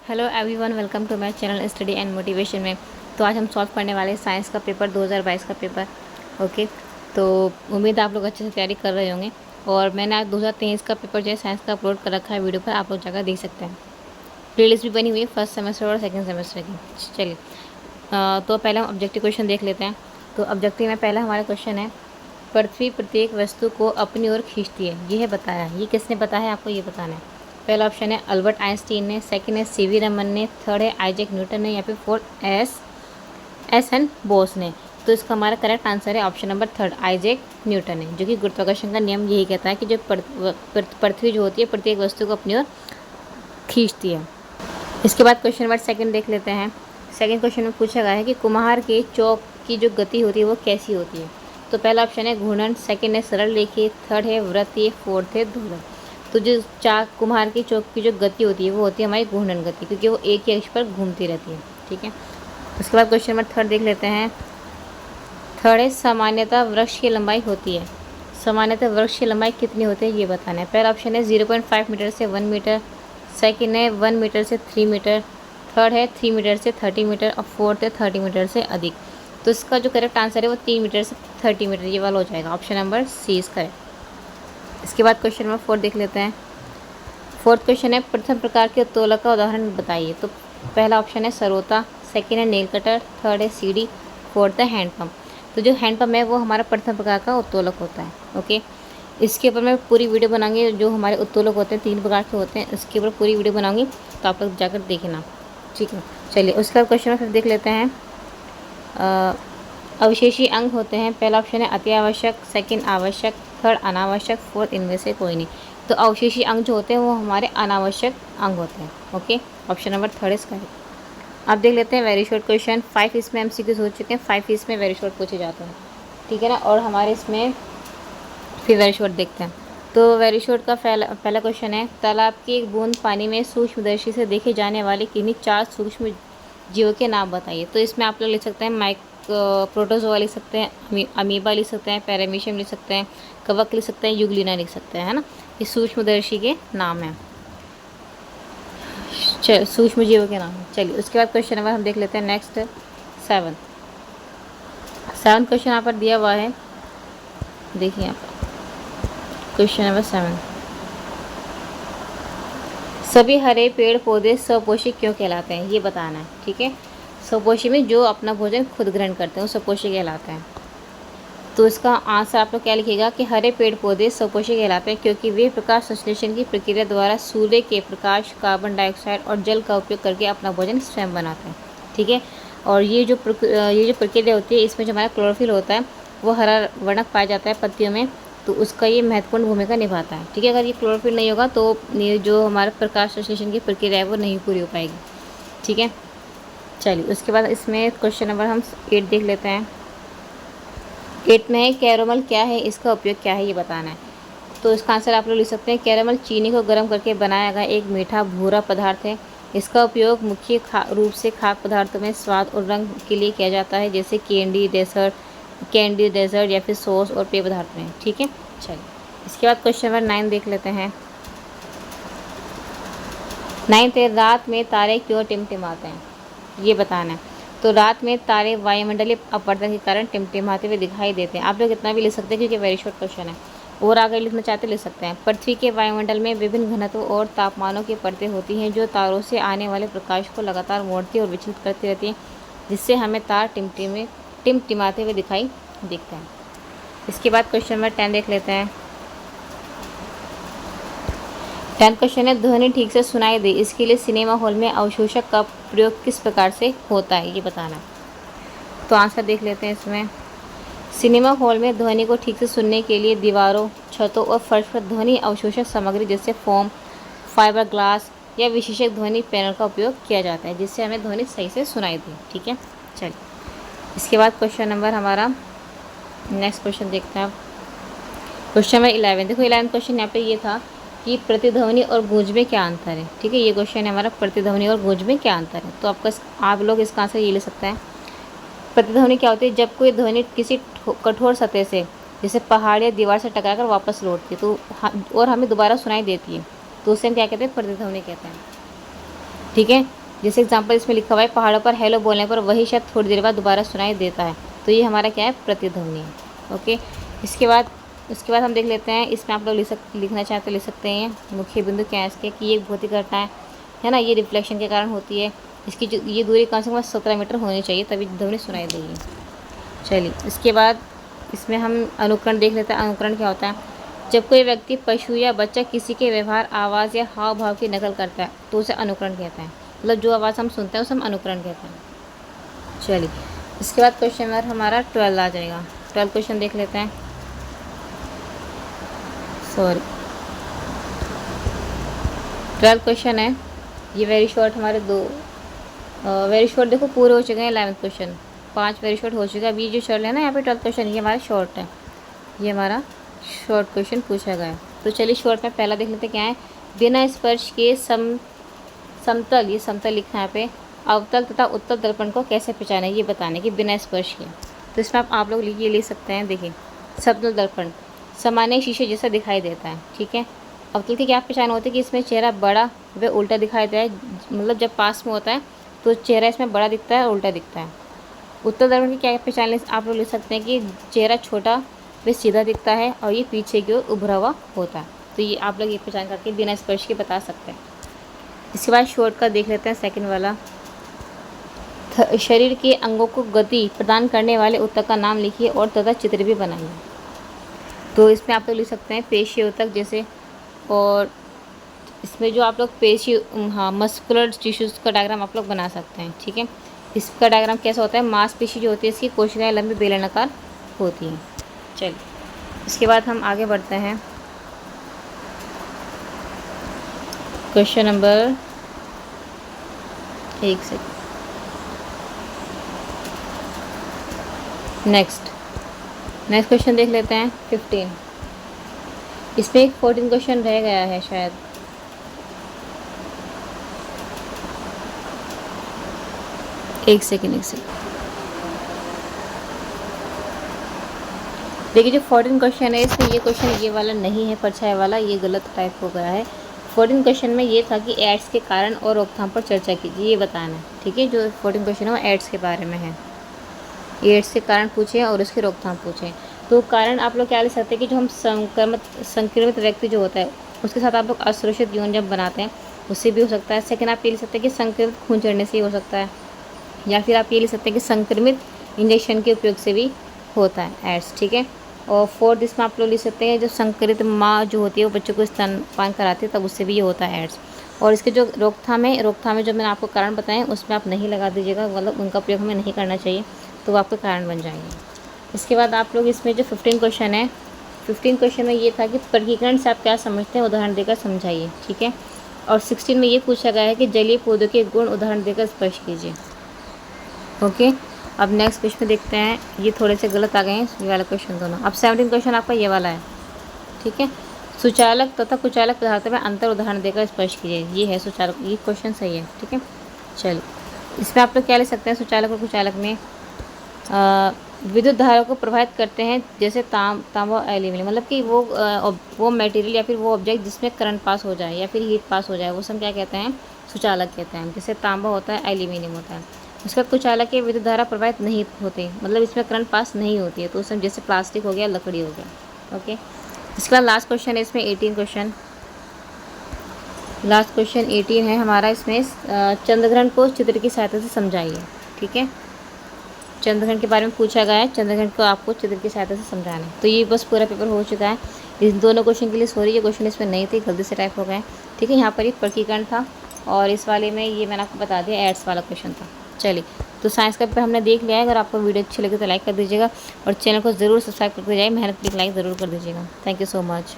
Hello everyone, welcome to my channel study and motivation में। तो आज हम सॉल्व करने वाले हैं साइंस का पेपर 2022 का पेपर। ओके, तो उम्मीद है आप लोग अच्छे से तैयारी कर रहे होंगे। और मैंने आज 2023 का पेपर जो है साइंस का अपलोड कर रखा है वीडियो पर, आप लोग जाकर देख सकते हैं। प्लेलिस्ट भी बनी हुई है फर्स्ट सेमेस्टर और सेकेंड सेमेस्टर की। चलिए, तो पहले हम ऑब्जेक्टिव क्वेश्चन देख लेते हैं। तो ऑब्जेक्टिव में पहला हमारा क्वेश्चन है, पृथ्वी प्रत्येक वस्तु को अपनी ओर खींचती है, यह बताया है। ये किसने बताया है, आपको ये बताना है। पहला ऑप्शन है अल्बर्ट आइंस्टीन ने, सेकंड है सीवी रमन ने, थर्ड है आइजैक न्यूटन ने, या फिर फोर्थ एस एन बोस ने। तो इसका हमारा करेक्ट आंसर है option number third, Isaac Newton है, जो कि गुरुत्वाकर्षण का नियम यही कहता है कि जो पृथ्वी जो होती है प्रत्येक वस्तु को अपनी ओर खींचती है। इसके बाद क्वेश्चन नंबर सेकंड देख लेते हैं। सेकंड क्वेश्चन में पूछा गया है कि कुम्हार के चौक की जो गति होती है वो कैसी होती है। तो पहला ऑप्शन है घूर्णन, सेकंड है सरल रेखीय, थर्ड है वृत्तीय, फोर्थ है ध्रुव। तो जो चाक कुम्हार की चौक की जो गति होती है वो होती है हमारी घूर्णन गति, क्योंकि वो एक ही अक्ष पर घूमती रहती है। ठीक है, उसके बाद क्वेश्चन नंबर थर्ड देख लेते हैं। थर्ड है सामान्यतः वृक्ष की लंबाई होती है, सामान्यतः वृक्ष की लंबाई कितनी होती है ये बताना है। पहला ऑप्शन है 0.5 मीटर से 1 मीटर, सेकंड है 1 मीटर से 3 मीटर, थर्ड है 3 मीटर से 30 मीटर और फोर्थ है 30 मीटर से अधिक। तो इसका जो करेक्ट आंसर है वो 3 मीटर से 30 मीटर ये वाला हो जाएगा, option number C is correct. इसके बाद क्वेश्चन नंबर 4 देख लेते हैं। फोर्थ क्वेश्चन है प्रथम प्रकार के उत्तोलक का उदाहरण बताइए। तो पहला ऑप्शन है सरोता, सेकंड है नेल कटर, थर्ड है सीढ़ी, फोर्थ है हैंडपम्प। तो जो हैंडपम्प है वो हमारा प्रथम प्रकार का उत्तोलक होता है। ओके, इसके ऊपर मैं पूरी वीडियो बनाऊंगी। जो हमारे उत्तोलक होते हैं 3 प्रकार के होते हैं, इसके ऊपर पूरी वीडियो बनाऊंगी, तो आप लोग जाकर देखना। ठीक है, चलिए उसका क्वेश्चन में फिर देख लेते हैं। अवशेषी अंग होते हैं। पहला ऑप्शन है अति आवश्यक, सेकंड आवश्यक, थर्ड अनावश्यक, फोर्थ इनमें से कोई नहीं। तो अवशेषी अंग जो होते हैं वो हमारे अनावश्यक अंग होते हैं। ओके, ऑप्शन नंबर थर्ड इसका है। अब देख लेते हैं वेरी शॉर्ट क्वेश्चन। 5 इसमें एमसीक्यूज हो चुके हैं, 5 इसमें वेरी शॉर्ट पूछे जाते हैं। ठीक है ना, और हमारे इसमें फिर वेरी शॉर्ट देखते हैं। तो वेरी शॉर्ट का पहला क्वेश्चन है, तालाब की एक बूंद पानी में सूक्ष्मदर्शी से देखे जाने वाले किन्हीं 4 सूक्ष्म जीवों के नाम बताइए। तो इसमें आप लोग लिख सकते हैं प्रोटोजोआ लिख सकते हैं, अमीबा लिख सकते हैं, पैरामीशियम लिख सकते हैं, कवक लिख सकते हैं, युग्लिना लिख सकते हैं, है ना। ये सूक्ष्मदर्शी के नाम हैं, सूक्ष्म जीवों के नाम हैं। चलिए उसके बाद क्वेश्चन नंबर हम देख लेते हैं नेक्स्ट 7 क्वेश्चन यहाँ पर दिया हुआ है, देखिए यहाँ पर क्वेश्चन नंबर 7। सभी हरे पेड़ पौधे स्वपोषी क्यों कहलाते हैं ये बताना है। ठीक है, स्वपोषी में जो अपना भोजन खुद ग्रहण करते हैं वो स्वपोषी कहलाते हैं। तो इसका आंसर आप लोग क्या लिखिएगा कि हरे पेड़ पौधे स्वपोषी कहलाते हैं क्योंकि वे प्रकाश संश्लेषण की प्रक्रिया द्वारा सूर्य के प्रकाश, कार्बन डाइऑक्साइड और जल का उपयोग करके अपना भोजन स्वयं बनाते हैं। ठीक है, और ये जो प्रक्रिया होती है इसमें जो हमारा क्लोरोफिल होता है वो हरा वर्णक पाया जाता है पत्तियों में, तो उसका ये महत्वपूर्ण भूमिका निभाता है। ठीक है, अगर ये क्लोरोफिल नहीं होगा तो ये जो हमारा प्रकाश संश्लेषण की प्रक्रिया है वो नहीं पूरी हो पाएगी। ठीक है, चलिए उसके बाद इसमें क्वेश्चन नंबर हम 8 देख लेते हैं। 8 में है कैरामल क्या है, इसका उपयोग क्या है ये बताना है। तो इसका आंसर आप लोग लिख सकते हैं, कैरामल चीनी को गर्म करके बनाया गया एक मीठा भूरा पदार्थ है। इसका उपयोग मुख्य रूप से खाद्य पदार्थों में स्वाद और रंग के लिए किया जाता है, जैसे कैंडी डेजर्ट या फिर सॉस और पेय पदार्थ में। ठीक है, चलिए इसके बाद क्वेश्चन नंबर 9 देख लेते हैं। 9 है रात में तारे क्यों टिमटिमाते हैं ये बताना है। तो रात में तारे वायुमंडलीय अपवर्तन के कारण टिमटिमाते हुए दिखाई देते हैं। आप लोग इतना भी लिख सकते हैं क्योंकि वेरी शॉर्ट क्वेश्चन है, और आगे लिखना चाहते लिख सकते हैं। पृथ्वी के वायुमंडल में विभिन्न घनत्व और तापमानों की परतें होती हैं जो तारों से आने वाले प्रकाश को लगातार मोड़ती और विचलित करती रहती हैं, जिससे हमें तार टिमटिमाते हुए दिखाई दिखते हैं। इसके बाद क्वेश्चन नंबर 10 देख लेते हैं। 10 क्वेश्चन है, ध्वनि ठीक से सुनाई दे इसके लिए सिनेमा हॉल में अवशोषक का प्रयोग किस प्रकार से होता है ये बताना है। तो आंसर देख लेते हैं इसमें। सिनेमा हॉल में ध्वनि को ठीक से सुनने के लिए दीवारों, छतों और फर्श पर ध्वनि अवशोषक सामग्री जैसे फोम, फाइबर ग्लास या विशेषक ध्वनि पैनल का उपयोग किया जाता है, जिससे हमें ध्वनि सही से सुनाई दे। ठीक है, चलिए इसके बाद क्वेश्चन नंबर हमारा नेक्स्ट क्वेश्चन देखते हैं। क्वेश्चन नंबर 11 देखो, 11 क्वेश्चन यहाँ पे ये था कि प्रतिध्वनि और गूंज में क्या अंतर है। ठीक है, ये क्वेश्चन है हमारा, प्रतिध्वनि और गूंज में क्या अंतर है। तो आप लोग इसका आंसर ये ले सकते हैं। प्रतिध्वनि क्या होती है, जब कोई ध्वनि किसी कठोर सतह से जैसे पहाड़ या दीवार से टकराकर वापस लौटती है तो और हमें दोबारा सुनाई देती है, तो उसे हम क्या कहते हैं, प्रतिध्वनि कहते हैं। ठीक है। जैसे एग्जाम्पल इसमें लिखा हुआ है, पहाड़ों पर हेलो बोलने पर वही शब्द थोड़ी देर बाद दोबारा सुनाई देता है। तो ये हमारा क्या है, प्रतिध्वनि है। ओके, इसके बाद हम देख लेते हैं, इसमें आप लोग लिखना चाहें तो लिख सकते हैं। मुख्य बिंदु क्या है इसके, कि ये भौतिक घटना है ना, ये रिफ्लेक्शन के कारण होती है। इसकी जो ये दूरी कम से कम 17 मीटर होनी चाहिए, तभी ध्वनि सुनाई देगी। चलिए, इसके बाद इसमें हम अनुकरण देख लेते हैं। अनुकरण क्या होता है, जब कोई व्यक्ति, पशु या बच्चा किसी के व्यवहार, आवाज़ या हाव भाव की नकल करता है तो उसे अनुकरण कहते हैं। मतलब जो आवाज़ हम सुनते हैं उसे हम अनुकरण कहते हैं। चलिए, इसके बाद क्वेश्चन नंबर हमारा 12 आ जाएगा। 12 क्वेश्चन देख लेते हैं। 12 क्वेश्चन है, ये वेरी शॉर्ट हमारे वेरी शॉर्ट देखो पूरे हो चुके हैं। 11th क्वेश्चन 5 वेरी शॉर्ट हो चुका है। अभी जो चल है ना यहाँ पे 12 क्वेश्चन, ये हमारा शॉर्ट है, ये हमारा शॉर्ट क्वेश्चन पूछा गया है। तो चलिए शॉर्ट में पहला देख लेते हैं क्या है। बिना स्पर्श के समतल, ये समतल लिखा है यहाँ पे, अवतल तथा उत्तल दर्पण को कैसे पहचाने, ये बताने की बिना स्पर्श के। तो इसमें आप लोग ये ले सकते हैं। देखिए, समतल दर्पण सामान्य शीशे जैसा दिखाई देता है, ठीक है। अवतल की क्या पहचान होती है, कि इसमें चेहरा बड़ा व उल्टा दिखाई देता है। मतलब जब पास में होता है तो चेहरा इसमें बड़ा दिखता है और उल्टा दिखता है। उत्तल दर्पण की क्या पहचान आप लोग ले सकते हैं, कि चेहरा छोटा व सीधा दिखता है और ये पीछे की ओर उभरा हुआ होता है। तो ये आप लोग ये पहचान करके बिना स्पर्श के बता सकते हैं। इसके बाद शॉर्ट का देख लेते हैं, सेकंड वाला। शरीर के अंगों को गति प्रदान करने वाले ऊतक का नाम लिखिए और तथा चित्र भी बनाइए। तो इसमें आप लोग लिख सकते हैं पेशी ऊतक जैसे, और इसमें जो आप लोग पेशी, हाँ, मस्कुलर टिश्यूज़ का डायग्राम आप लोग बना सकते हैं, ठीक है। इसका डायग्राम कैसा होता है, मांसपेशी जो होती है इसकी कोशिकाएं लंबी बेलनाकार होती हैं। चलिए, इसके बाद हम आगे बढ़ते हैं। क्वेश्चन नंबर 1 से नेक्स्ट क्वेश्चन देख लेते हैं 15। इसमें एक 14 क्वेश्चन रह गया है शायद। एक सेकेंड। देखिए, जो 14 क्वेश्चन है इसमें ये क्वेश्चन ये वाला नहीं है, परछाई वाला, ये गलत टाइप हो गया है। 14 क्वेश्चन में ये था कि एड्स के कारण और रोकथाम पर चर्चा कीजिए, ये बताना है, ठीक है। जो 14 क्वेश्चन है वो एड्स के बारे में है। एड्स के कारण पूछे और उसकी रोकथाम पूछें। तो कारण आप लोग क्या लिख सकते हैं, कि जो हम संक्रमित व्यक्ति जो होता है उसके साथ आप लोग असुरक्षित यौन जब बनाते हैं उससे भी हो सकता है। सेकंड आप ये लिख सकते हैं कि संक्रमित खून चढ़ने से ही हो सकता है, या फिर आप ये लिख सकते हैं कि संक्रमित इंजेक्शन के उपयोग से भी होता है एड्स, ठीक है। और फोर्थ इसमें आप लोग लिख सकते हैं जो संक्रमित माँ जो होती है वो बच्चों को स्तनपान कराती है तब उससे भी ये होता है एड्स। और इसके जो रोकथाम है जो मैंने आपको कारण बताए उसमें आप नहीं लगा दीजिएगा, मतलब उनका प्रयोग हमें नहीं करना चाहिए, तो वो आपके कारण बन जाएंगे। इसके बाद आप लोग इसमें जो 15 क्वेश्चन है, 15 क्वेश्चन में ये था कि वर्गीकरण से आप क्या समझते हैं, उदाहरण देकर समझाइए, ठीक है। और 16 में ये पूछा गया है कि जलीय पौधों के गुण उदाहरण देकर स्पष्ट कीजिए। ओके, अब नेक्स्ट क्वेश्चन देखते हैं। ये थोड़े से गलत आ गए हैं ये वाला क्वेश्चन दोनों। अब 17 क्वेश्चन आपका ये वाला है, ठीक है। सुचालक तथा कुचालक पदार्थों में अंतर उदाहरण देकर स्पष्ट कीजिए। ये है सुचालक, ये क्वेश्चन सही है, ठीक है। चलिए, इसमें आप लोग क्या ले सकते हैं, सुचालक और कुचालक में विद्युत धारा को प्रभावित करते हैं, जैसे तांबा और एल्यूमिनियम। मतलब कि वो मटेरियल या फिर वो ऑब्जेक्ट जिसमें करंट पास हो जाए या फिर हीट पास हो जाए, वो सब क्या कहते हैं, सुचालक कहते हैं। जैसे तांबा होता है, एल्यूमिनियम होता है। उसका कुचालक के विद्युत धारा प्रभावित नहीं होते, मतलब इसमें करंट पास नहीं होती है, तो उसमें जैसे प्लास्टिक हो गया, लकड़ी हो गया। ओके, इसके बाद लास्ट क्वेश्चन है इसमें 18 क्वेश्चन। लास्ट क्वेश्चन 18 है हमारा। इसमें चंद्रग्रहण को चित्र की सहायता से समझाइए, ठीक है। चंद्रग्रहण के बारे में पूछा गया है, चंद्रग्रहण को आपको चित्र की सहायता से समझाना है। तो ये बस पूरा पेपर हो चुका है। इस दोनों क्वेश्चन के लिए सॉरी, ये क्वेश्चन इसमें नहीं थे, गलती से टाइप हो गए, ठीक है। यहाँ पर एक वर्गीकरण था और इस वाले में ये मैंने आपको बता दिया एड्स वाला क्वेश्चन था। चलिए, तो साइंस का पेपर हमने देख लिया है। अगर आपको वीडियो अच्छी लगे तो लाइक कर दीजिएगा और चैनल को ज़रूर सब्सक्राइब करके जाइए, मेहनत की लाइक ज़रूर कर दीजिएगा। Thank you so much.